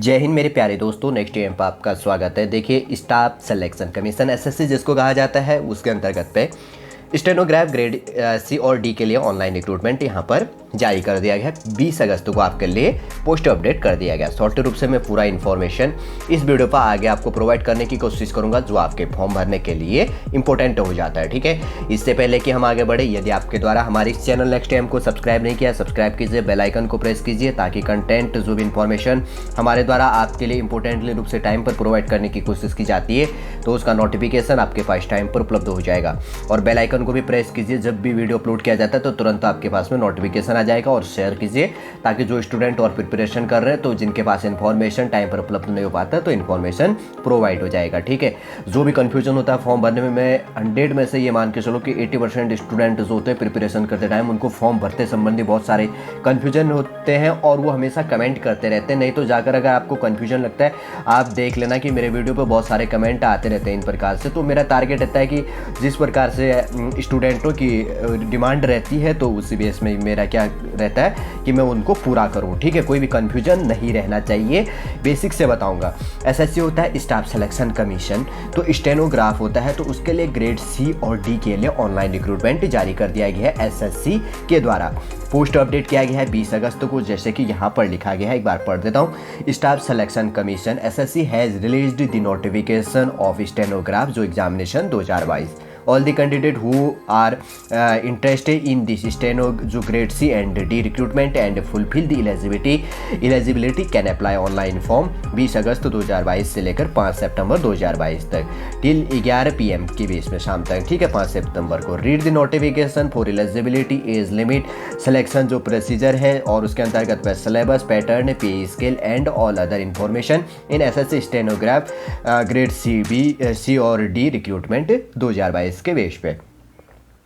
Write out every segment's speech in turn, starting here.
जय हिंद मेरे प्यारे दोस्तों, नेक्स्ट एम पर आपका स्वागत है। देखिए, स्टाफ सिलेक्शन कमीशन एसएससी जिसको कहा जाता है, उसके अंतर्गत पे स्टेनोग्राफ ग्रेड सी और डी के लिए ऑनलाइन रिक्रूटमेंट यहाँ पर जारी कर दिया गया है। 20 अगस्त को आपके लिए पोस्ट अपडेट कर दिया गया। शॉर्ट रूप से मैं पूरा इन्फॉर्मेशन इस वीडियो पर आगे आपको प्रोवाइड करने की कोशिश करूंगा, जो आपके फॉर्म भरने के लिए इंपॉर्टेंट हो जाता है। ठीक है, इससे पहले कि हम आगे बढ़े, यदि आपके द्वारा हमारे इस चैनल नेक्स्ट एम को सब्सक्राइब नहीं किया, सब्सक्राइब कीजिए, बेल आइकन को प्रेस कीजिए, ताकि कंटेंट जो भी इन्फॉर्मेशन हमारे द्वारा आपके लिए इंपॉर्टेंटली रूप से टाइम पर प्रोवाइड करने की कोशिश की जाती है, तो उसका नोटिफिकेशन आपके पास टाइम पर उपलब्ध हो जाएगा। और बेल आइकन को भी प्रेस कीजिए, जब भी वीडियो अपलोड किया जाता है तो तुरंत आपके पास में नोटिफिकेशन आ जाएगा। और शेयर कीजिए, ताकि जो स्टूडेंट और प्रिपरेशन कर रहे हैं, तो जिनके पास इन्फॉर्मेशन टाइम पर उपलब्ध नहीं हो पाता तो इन्फॉर्मेशन प्रोवाइड हो जाएगा। ठीक है, जो भी कंफ्यूजन होता है फॉर्म भरने में, मैं 100 में से ये मान के चलो कि 80% स्टूडेंट जो होते हैं प्रिपरेशन करते टाइम, उनको फॉर्म भरते संबंधी बहुत सारे कन्फ्यूजन होते हैं और वो हमेशा कमेंट करते रहते हैं। नहीं तो जाकर अगर आपको कन्फ्यूजन लगता है, आप देख लेना कि मेरे वीडियो पर बहुत सारे कमेंट आते रहते हैं इन प्रकार से। तो मेरा टारगेट रहता है कि जिस प्रकार से स्टूडेंटों की डिमांड रहती है, तो उसी बेस में मेरा क्या रहता है कि मैं उनको पूरा करूं। ठीक है, कोई भी कंफ्यूजन नहीं रहना चाहिए। बेसिक से बताऊंगा। एसएससी होता है स्टाफ सिलेक्शन कमीशन, तो स्टेनोग्राफ होता है, तो उसके लिए ग्रेड सी और डी के लिए ऑनलाइन रिक्रूटमेंट जारी कर दिया गया है एसएससी के द्वारा। पोस्ट अपडेट किया गया है 20 अगस्त को, जैसे कि यहाँ पर लिखा गया है, एक बार पढ़ देता हूँ। Staff selection commission SSC has released the notification of stenograph जो examination 2022। All the candidates who are interested in this steno जो grade C and D recruitment and fulfill the eligibility can apply online form 20 अगस्त 2022 से लेकर 5 सितंबर 2022 तक till 11 PM के बीच में शाम तक। ठीक है, 5 सितंबर को। Read the notification for eligibility, age limit, selection जो प्रोसीजर है और उसके अंतर्गत syllabus, pattern, pay scale and all other information in SSC stenograph grade C और डी रिक्रूटमेंट 2022 के बेस पे।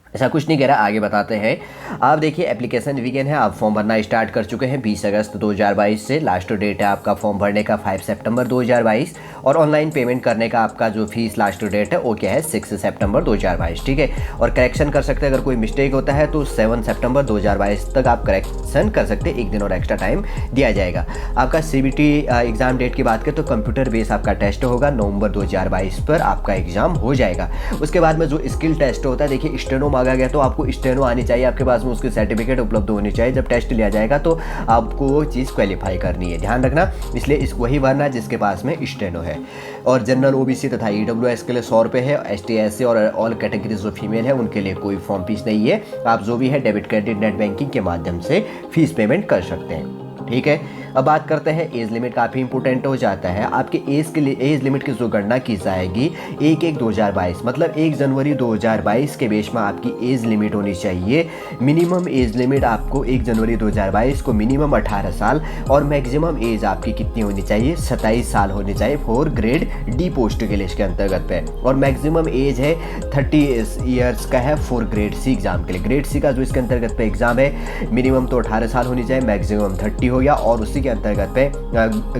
ऐसा कुछ नहीं कह रहा, आगे बताते हैं। आप देखिए, एप्लीकेशन वीकेंड है, आप फॉर्म भरना स्टार्ट कर चुके हैं 20 अगस्त 2022 से। लास्ट डेट है आपका फॉर्म भरने का 5 सितंबर 2022 और ऑनलाइन पेमेंट करने का आपका जो फीस लास्ट डेट है वो क्या है 6 सितंबर 2022। ठीक है, और करेक्शन कर सकते हैं, अगर कोई मिस्टेक होता है तो 7 सितंबर 2022 तक आप करेक्शन कर सकते हैं, 1 दिन और एक्स्ट्रा टाइम दिया जाएगा। आपका सीबीटी एग्जाम डेट की बात करें तो कंप्यूटर बेस आपका टेस्ट होगा, नवंबर 2022 पर आपका एग्जाम हो जाएगा। उसके बाद में जो स्किल टेस्ट होता है, देखिए स्टेनो मांगा गया तो आपको स्टेनो आनी चाहिए, आपके पास में उसकी सर्टिफिकेट उपलब्ध होनी चाहिए। जब टेस्ट लिया जाएगा तो आपको वो चीज़ क्वालिफाई करनी है, ध्यान रखना। इसलिए इस वही भरना जिसके पास में स्टेनो है। और जनरल ओबीसी तथा ईडब्ल्यूएस के लिए 100 रुपये है। एसटी एससी और ऑल कैटेगरीज जो फीमेल है उनके लिए कोई फॉर्म फीस नहीं है। आप जो भी है डेबिट क्रेडिट नेट बैंकिंग के माध्यम से फीस पेमेंट कर सकते हैं। ठीक है, अब बात करते हैं एज लिमिट। काफ़ी इंपॉर्टेंट हो जाता है आपके एज के लिए। एज लिमिट की जो गणना की जाएगी 1/1/2022 मतलब 1 जनवरी 2022 के बेस में आपकी एज लिमिट होनी चाहिए। मिनिमम एज लिमिट आपको 1 जनवरी 2022 को मिनिमम 18 साल और मैक्सिमम एज आपकी कितनी होनी चाहिए 27 साल होनी चाहिए फॉर ग्रेड डी पोस्ट के लिए इसके अंतर्गत पे। और मैक्सिमम एज है 30 ईयर्स का है फॉर ग्रेड सी एग्जाम के लिए। ग्रेड सी का जो इसके अंतर्गत पे एग्जाम है, मिनिमम तो 18 साल होनी चाहिए, मैक्सिमम 30 हो गया। और उसी के अंतर्गत पे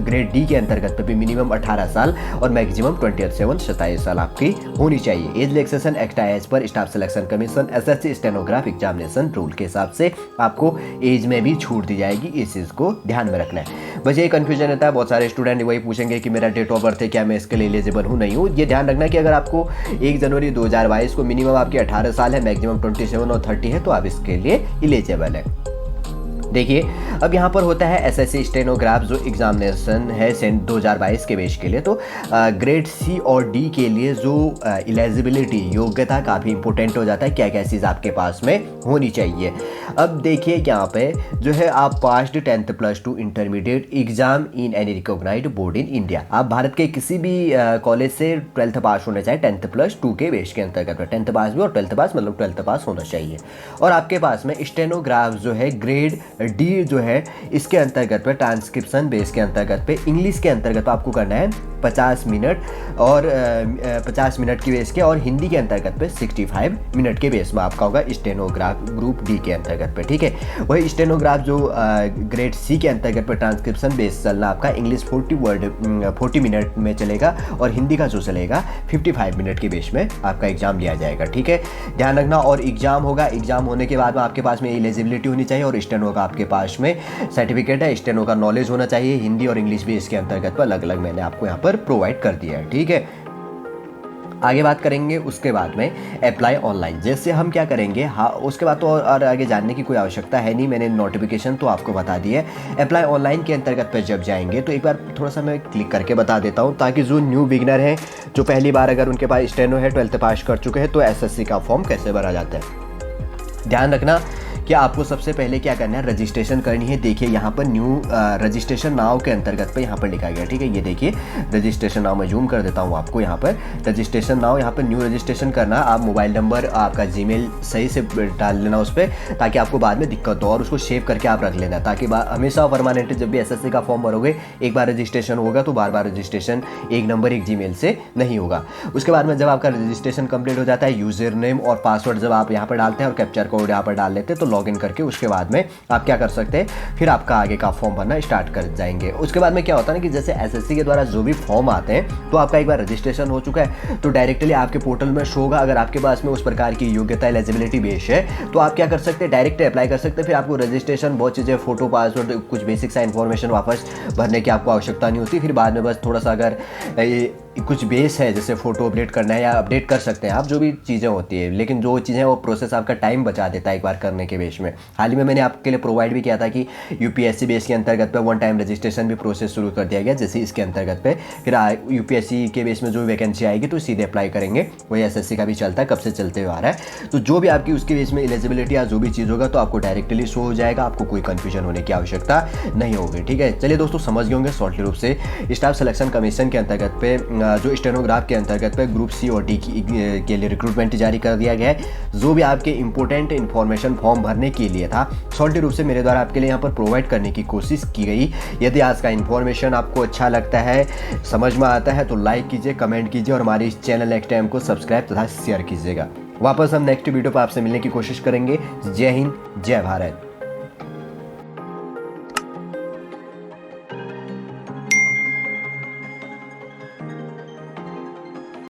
ग्रेड डी के अंतर्गत पे भी मिनिमम 18 साल और मैक्सिमम 27 साल आपकी होनी चाहिए। Age relaxation act as per staff selection commission SSC stenograph examination rule के हिसाब से आपको एज में भी छूट दी जाएगी, इस चीज़ को ध्यान में रखना है। बस ये कन्फ्यूजन रहता है, बहुत सारे स्टूडेंट वही पूछेंगे कि मेरा डेट ऑफ बर्थ है, क्या मैं इसके लिए एलिजिबल हूँ नहीं हूँ। ये ध्यान रखना कि अगर आपको 1 जनवरी 2022 को मिनिमम आपकी 18 साल है, मैक्सिमम 27 और 30 है, तो आप इसके लिए एलिजिबल है। देखिए, अब यहाँ पर होता है एसएससी स्टेनोग्राफ जो एग्जामिनेशन है 2022 के बेस के लिए। तो ग्रेड सी और डी के लिए जो एलिजिबिलिटी योग्यता काफ़ी इंपॉर्टेंट हो जाता है, क्या क्या चीज़ आपके पास में होनी चाहिए। अब देखिए, यहाँ पे जो है आप passed 10th plus 2 intermediate exam in any recognised board in India. आप भारत के किसी भी कॉलेज से 12th पास होना चाहिए 10th प्लस 2 के बेस के अंतर्गत। 10th पास भी और 12th पास मतलब 12th पास होना चाहिए। और आपके पास में स्टेनोग्राफ जो है ग्रेड डी जो है इसके अंतर्गत पे ट्रांसक्रिप्शन बेस के अंतर्गत पे इंग्लिश के अंतर्गत आपको करना है 50 मिनट और 50 मिनट की बेस के, और हिंदी के अंतर्गत पे 65 मिनट के बेस में आपका होगा स्टेनोग्राफ ग्रुप डी के अंतर्गत पे। ठीक है, वही स्टेनोग्राफ जो ग्रेड सी के अंतर्गत पे ट्रांसक्रिप्शन बेस चलना आपका इंग्लिश 40 मिनट में चलेगा और हिंदी का जो चलेगा 55 मिनट के बेस में आपका एग्जाम लिया जाएगा। ठीक है, ध्यान रखना। और एग्जाम होगा, एग्जाम होने के बाद में आपके पास में एलिजिबिलिटी होनी चाहिए और स्टेनो का आपके पास में सर्टिफिकेट है, स्टेनो का नॉलेज होना चाहिए, हिंदी और इंग्लिश भी इसके अंतर्गत पर अलग अलग मैंने आपको यहाँ पर प्रोवाइड कर दिया है। ठीक है, आगे बात करेंगे उसके बाद में अप्लाई ऑनलाइन। जैसे हम क्या करेंगे, हाँ उसके बाद तो और आगे जानने की कोई आवश्यकता है नहीं, मैंने नोटिफिकेशन तो आपको बता दी है। अप्लाई ऑनलाइन के अंतर्गत पर जब जाएंगे तो एक बार थोड़ा सा मैं क्लिक करके बता देता हूँ, ताकि जो न्यू बिगनर हैं, जो पहली बार अगर उनके पास स्टेनो है, 12th पास कर चुके हैं, तो एसएससी का फॉर्म कैसे भरा जाता है। ध्यान रखना कि आपको सबसे पहले क्या करना है, रजिस्ट्रेशन करनी है। देखिए यहाँ पर न्यू रजिस्ट्रेशन नाउ के अंतर्गत पे यहाँ पर लिखा गया। ठीक है, ये देखिए रजिस्ट्रेशन नाउ, मैं जूम कर देता हूँ आपको। यहाँ पर रजिस्ट्रेशन नाउ, यहाँ पर न्यू रजिस्ट्रेशन करना। आप मोबाइल नंबर, आपका जीमेल सही से डाल लेना उस पर, ताकि आपको बाद में दिक्कत हो, और उसको सेव करके आप रख लेना, ताकि हमेशा परमानेंट जब भी एसएससी का फॉर्म भरोगे, एक बार रजिस्ट्रेशन होगा तो बार बार रजिस्ट्रेशन एक नंबर एक जीमेल से नहीं होगा। उसके बाद में जब आपका रजिस्ट्रेशन कंप्लीट हो जाता है, यूजर नेम और पासवर्ड जब आप यहाँ पर डालते हैं और कैप्चर कोड यहाँ पर डाल लेते हैं, तो लॉगिन करके उसके बाद में आप क्या कर सकते हैं, फिर आपका आगे का फॉर्म भरना स्टार्ट कर जाएंगे। उसके बाद में क्या होता है ना कि जैसे एसएससी के द्वारा जो भी फॉर्म आते हैं, तो आपका एक बार रजिस्ट्रेशन हो चुका है तो डायरेक्टली आपके पोर्टल में शो होगा। अगर आपके पास में उस प्रकार की योग्यता एलिजिबिलिटी बेस है, तो आप क्या कर सकते हैं, डायरेक्ट अप्लाई कर सकते हैं। फिर आपको रजिस्ट्रेशन, बहुत चीज़ें, फोटो, पासवर्ड, कुछ बेसिक सा इन्फॉर्मेशन वापस भरने की आपको आवश्यकता नहीं होती। फिर बाद में बस थोड़ा सा अगर कुछ बेस है, जैसे फोटो अपडेट करना है या अपडेट कर सकते हैं आप, जो भी चीज़ें होती है, लेकिन जो चीज़ें वो प्रोसेस आपका टाइम बचा देता है एक बार करने के बेस में। हाल ही में मैंने आपके लिए प्रोवाइड भी किया था कि यूपीएससी बेस के अंतर्गत पे वन टाइम रजिस्ट्रेशन भी प्रोसेस शुरू कर दिया गया, जैसे इसके अंतर्गत पे फिर यूपीएससी के बेस में जो वैकेंसी आएगी तो सीधे अप्लाई करेंगे। वही एसएससी का भी चलता है, कब से चलते हुए आ रहा है। तो जो भी आपकी उसके बेस में एलिजिबिलिटी या जो भी चीज़ होगा तो आपको डायरेक्टली शो हो जाएगा, आपको कोई कन्फ्यूजन होने की आवश्यकता नहीं होगी। ठीक है, चलिए दोस्तों, समझ गए होंगे शॉर्टली रूप से स्टाफ सिलेक्शन कमीशन के अंतर्गत पे जो स्टेनोग्राफ के अंतर्गत पे ग्रुप सी और डी के लिए रिक्रूटमेंट जारी कर दिया गया है। जो भी आपके इंपॉर्टेंट इन्फॉर्मेशन फॉर्म भरने के लिए था, शॉर्टली रूप से मेरे द्वारा आपके लिए यहाँ पर प्रोवाइड करने की कोशिश की गई। यदि आज का इन्फॉर्मेशन आपको अच्छा लगता है, समझ में आता है, तो लाइक कीजिए, कमेंट कीजिए और हमारे इस चैनल नेक्स्ट टाइम को सब्सक्राइब तथा शेयर कीजिएगा। वापस हम नेक्स्ट वीडियो पर आपसे मिलने की कोशिश करेंगे। जय हिंद, जय भारत।